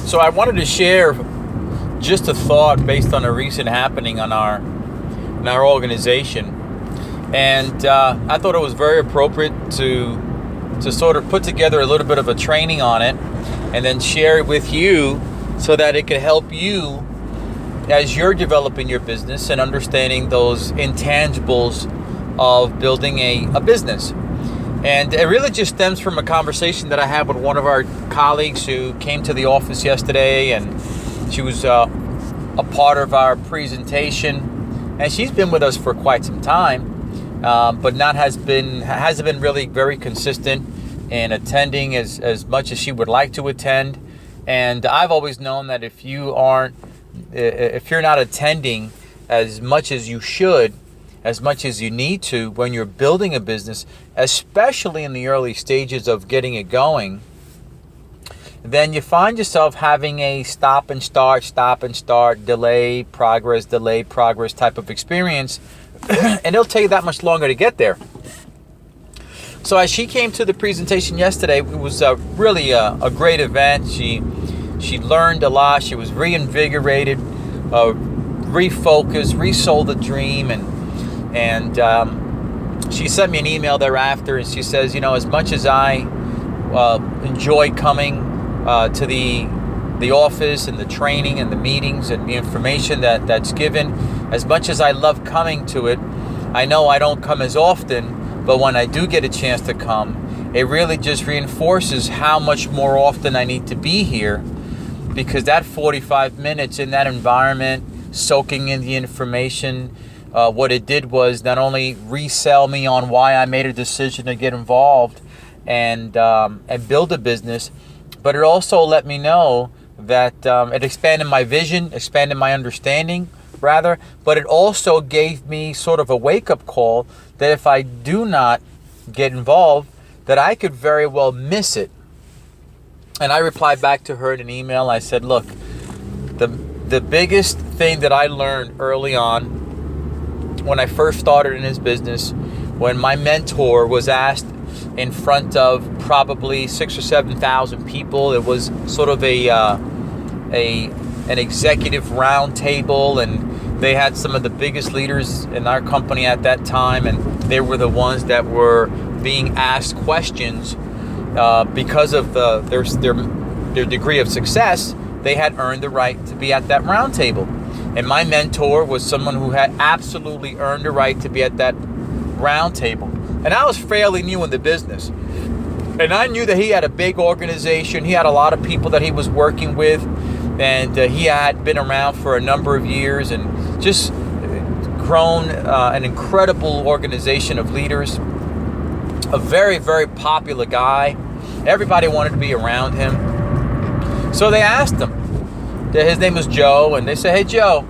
So I wanted to share just a thought based on a recent happening in our organization, and I thought it was very appropriate to sort of put together a little bit of a training on it, and then share it with you so that it could help you as you're developing your business and understanding those intangibles of building a business. And it really just stems from a conversation that I had with one of our colleagues who came to the office yesterday, and she was a part of our presentation, and she's been with us for quite some time, but hasn't been really very consistent in attending as much as she would like to attend. And I've always known that if you're not attending as much as you should, as much as you need to when you're building a business, especially in the early stages of getting it going, then you find yourself having a stop and start, delay progress type of experience, and it'll take you that much longer to get there. So as she came to the presentation yesterday, it was really a great event. She learned a lot. She was reinvigorated, refocused, resold the dream, and she sent me an email thereafter, and she says, as much as I enjoy coming to the office and the training and the meetings and the information that's given, as much as I love coming to it, I know I don't come as often, but when I do get a chance to come, it really just reinforces how much more often I need to be here, because that 45 minutes in that environment, soaking in the information, what it did was not only resell me on why I made a decision to get involved and build a business, but it also let me know that it expanded my vision, expanded my understanding, rather, but it also gave me sort of a wake-up call that if I do not get involved, that I could very well miss it. And I replied back to her in an email. I said, look, the biggest thing that I learned early on when I first started in this business, when my mentor was asked in front of probably 6,000 or 7,000 people, it was sort of an executive round table, and they had some of the biggest leaders in our company at that time, and they were the ones that were being asked questions because of their degree of success. They had earned the right to be at that round table. And my mentor was someone who had absolutely earned the right to be at that round table. And I was fairly new in the business. And I knew that he had a big organization. He had a lot of people that he was working with. And he had been around for a number of years and just grown an incredible organization of leaders. A very, very popular guy. Everybody wanted to be around him. So they asked him. His name was Joe, and they said, hey, Joe,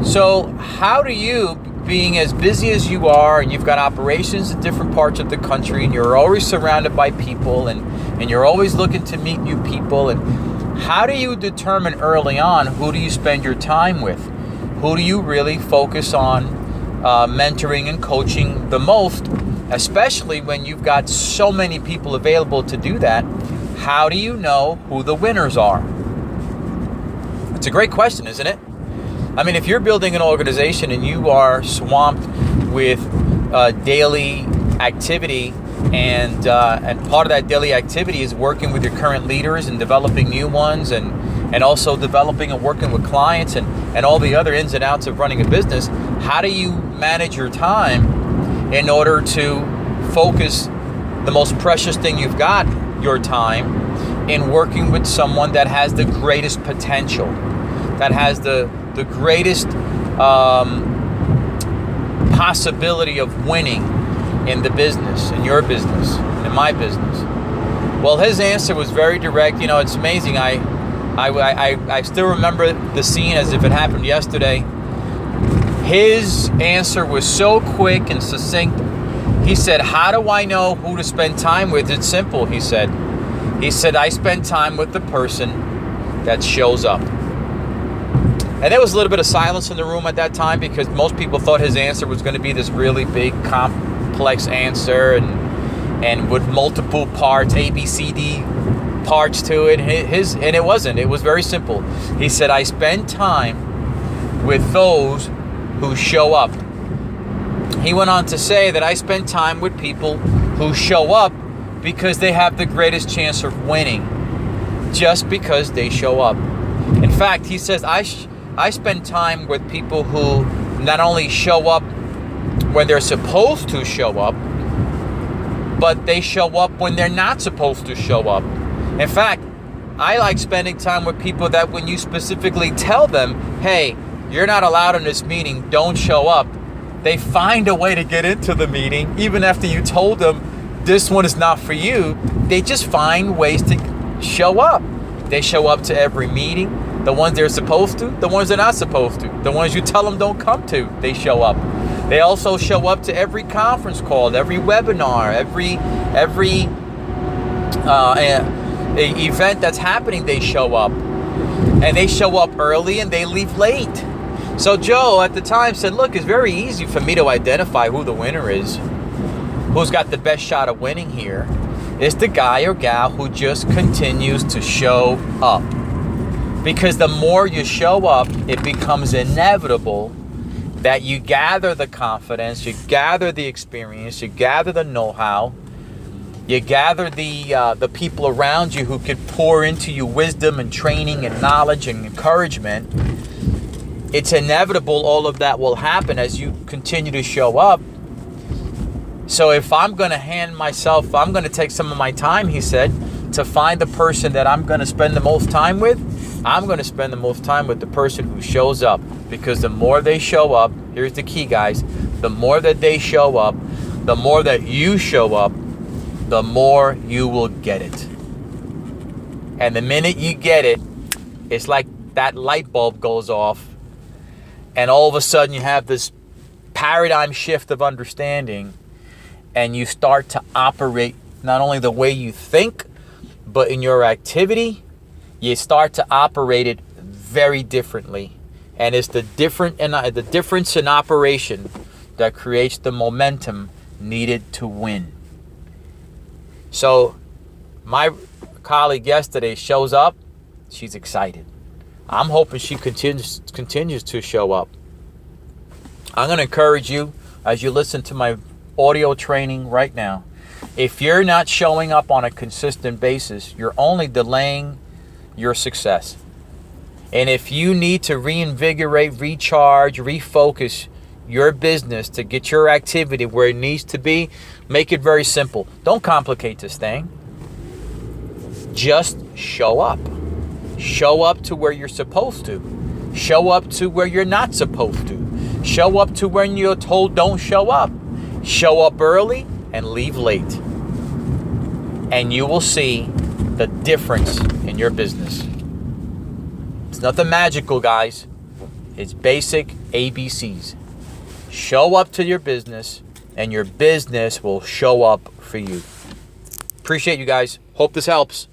so how do you, being as busy as you are, and you've got operations in different parts of the country, and you're always surrounded by people, and you're always looking to meet new people, and how do you determine early on who do you spend your time with? Who do you really focus on mentoring and coaching the most, especially when you've got so many people available to do that? How do you know who the winners are? It's a great question, isn't it? I mean, if you're building an organization and you are swamped with daily activity, and part of that daily activity is working with your current leaders and developing new ones, and also developing and working with clients and all the other ins and outs of running a business, how do you manage your time in order to focus the most precious thing you've got, your time, in working with someone that has the greatest potential, that has the greatest possibility of winning in the business, in your business, in my business? Well, his answer was very direct. It's amazing. I still remember the scene as if it happened yesterday. His answer was so quick and succinct. He said, how do I know who to spend time with? It's simple, he said. He said, I spend time with the person that shows up. And there was a little bit of silence in the room at that time, because most people thought his answer was going to be this really big, complex answer. and with multiple parts, A, B, C, D parts to it. And it wasn't. It was very simple. He said, I spend time with those who show up. He went on to say that I spend time with people who show up because they have the greatest chance of winning, just because they show up. In fact, he says, I spend time with people who not only show up when they're supposed to show up, but they show up when they're not supposed to show up. In fact, I like spending time with people that when you specifically tell them, hey, you're not allowed in this meeting, don't show up, they find a way to get into the meeting. Even after you told them this one is not for you, they just find ways to show up. They show up to every meeting, the ones they're supposed to, the ones they're not supposed to, the ones you tell them don't come to, they show up. They also show up to every conference call, every webinar, every event that's happening, they show up. And they show up early and they leave late. So Joe at the time said, look, it's very easy for me to identify who the winner is, who's got the best shot of winning here. It's the guy or gal who just continues to show up. Because the more you show up, it becomes inevitable that you gather the confidence, you gather the experience, you gather the know-how, you gather the people around you who could pour into you wisdom and training and knowledge and encouragement. It's inevitable all of that will happen as you continue to show up. So if I'm going to take some of my time, he said, to find the person that I'm going to spend the most time with, I'm going to spend the most time with the person who shows up. Because the more they show up, here's the key, guys, the more that they show up, the more that you show up, the more you will get it. And the minute you get it, it's like that light bulb goes off, and all of a sudden you have this paradigm shift of understanding, and you start to operate not only the way you think, but in your activity, you start to operate it very differently. And it's the difference in operation that creates the momentum needed to win. So my colleague yesterday shows up. She's excited. I'm hoping she continues to show up. I'm going to encourage you as you listen to my audio training right now. If you're not showing up on a consistent basis, you're only delaying your success. And if you need to reinvigorate, recharge, refocus your business to get your activity where it needs to be, make it very simple. Don't complicate this thing. Just show up. Show up to where you're supposed to. Show up to where you're not supposed to. Show up to when you're told don't show up. Show up early and leave late. And you will see the difference in your business. It's nothing magical, guys. It's basic ABCs. Show up to your business, and your business will show up for you. Appreciate you guys. Hope this helps.